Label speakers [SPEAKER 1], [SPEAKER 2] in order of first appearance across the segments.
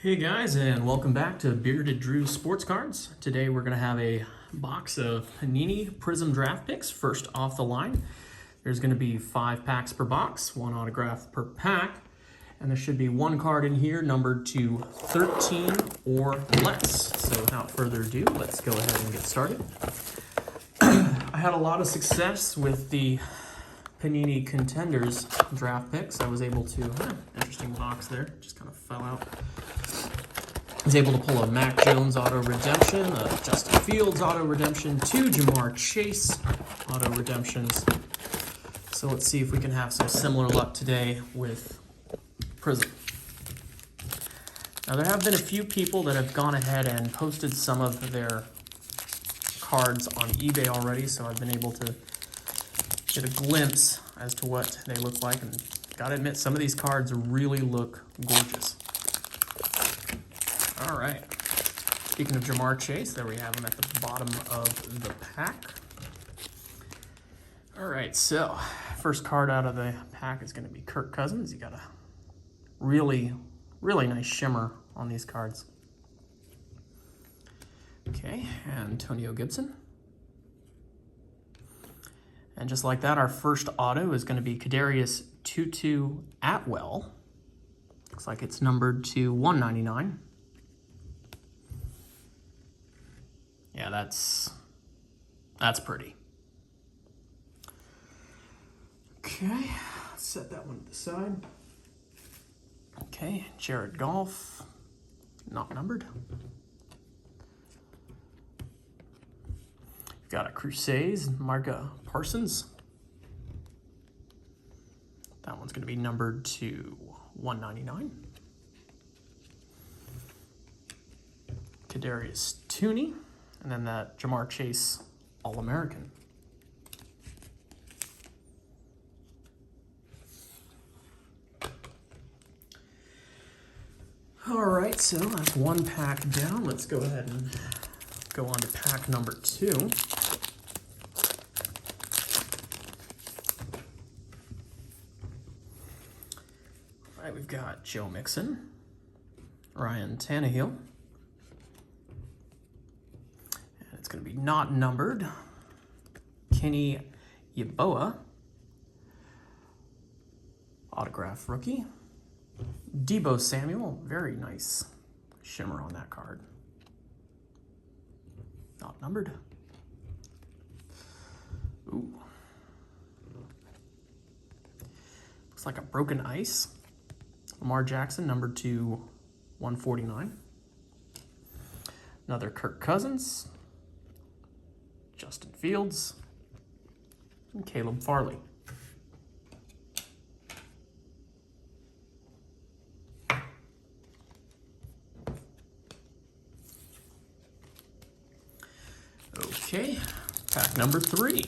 [SPEAKER 1] Hey guys, and welcome back to Bearded Drew Sports Cards. Today we're going to have a box of Panini Prizm draft picks, first off the line. There's going to be 5 packs per box, 1 autograph per pack, and there should be 1 card in here numbered to 13 or less. So without further ado, let's go ahead and get started. I had a lot of success with the Panini Contenders draft picks. I was able to, interesting box there, just kind of fell out. I was able to pull a Mac Jones auto redemption, a Justin Fields auto redemption, 2 Jamar Chase auto redemptions. So let's see if we can have some similar luck today with Prizm. Now there have been a few people that have gone ahead and posted some of their cards on eBay already, so I've been able to get a glimpse as to what they look like, and gotta admit, some of these cards really look gorgeous. All right, speaking of Jamar Chase, there we have him at the bottom of the pack. All right, so first card out of the pack is gonna be Kirk Cousins. You got a really nice shimmer on these cards. Okay, Antonio Gibson. And just like that, our first auto is going to be Kadarius Tutu Atwell. Looks like it's numbered to 199. Yeah, that's pretty. Okay, let's set that one to the side. Okay, Jared Goff, not numbered. We've got a Crusades, Marga Parsons. That one's going to be numbered to 199. Kadarius Toney, and then that Jamar Chase All-American. All right, so that's 1 pack down. Let's go ahead and go on to pack number 2. All right, we've got Joe Mixon, Ryan Tannehill, and it's going to be not numbered, Kenny Yeboah, autograph rookie, Deebo Samuel, very nice shimmer on that card. Not numbered. Ooh. Looks like a broken ice. Lamar Jackson, numbered to 149. Another Kirk Cousins. Justin Fields. And Caleb Farley. Okay, pack number 3.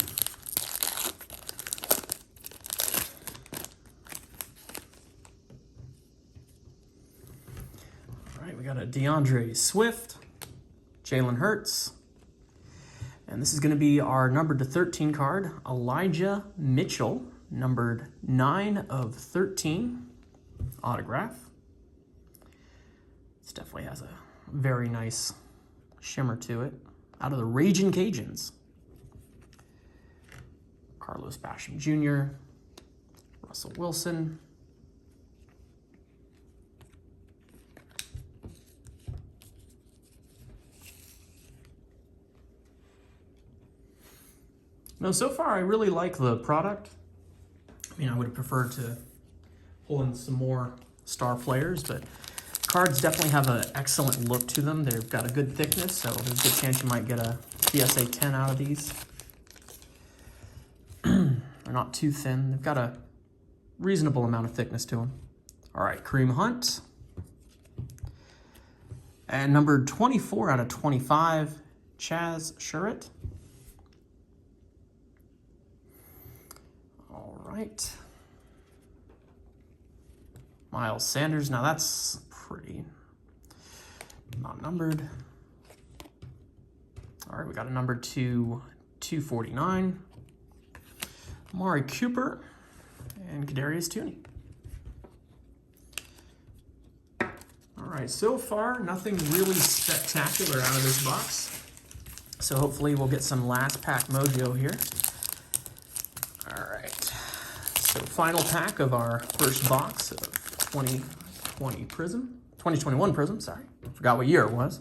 [SPEAKER 1] All right, we got a DeAndre Swift, Jalen Hurts, and this is going to be our numbered to 13 card, Elijah Mitchell, numbered 9 of 13, autograph. This definitely has a very nice shimmer to it. Out of the Raging Cajuns, Carlos Basham Jr., Russell Wilson, now so far I really like the product. I mean, I would have preferred to pull in some more star players, but cards definitely have an excellent look to them. They've got a good thickness, so there's a good chance you might get a PSA 10 out of these. They're not too thin. They've got a reasonable amount of thickness to them. All right, Kareem Hunt. And numbered 24 out of 25, Chaz Surratt. All right. Miles Sanders, now that's pretty. Not numbered. All right, we got a number 249. Amari Cooper and Kadarius Toney. All right. right, so far, nothing really spectacular out of this box. So hopefully we'll get some last pack mojo here. All right, so final pack of our first box of 2021 Prizm, sorry. Forgot what year it was.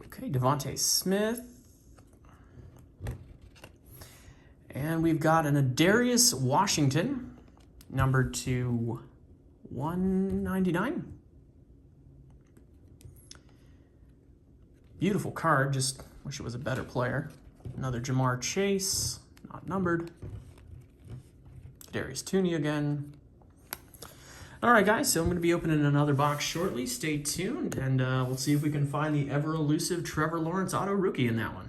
[SPEAKER 1] Okay, Devontae Smith. And we've got an Adarius Washington, number to 199. Beautiful card, just wish it was a better player. Another Jamar Chase, not numbered. Kadarius Toney again. All right, guys, so I'm going to be opening another box shortly. Stay tuned, and we'll see if we can find the ever-elusive Trevor Lawrence auto rookie in that one.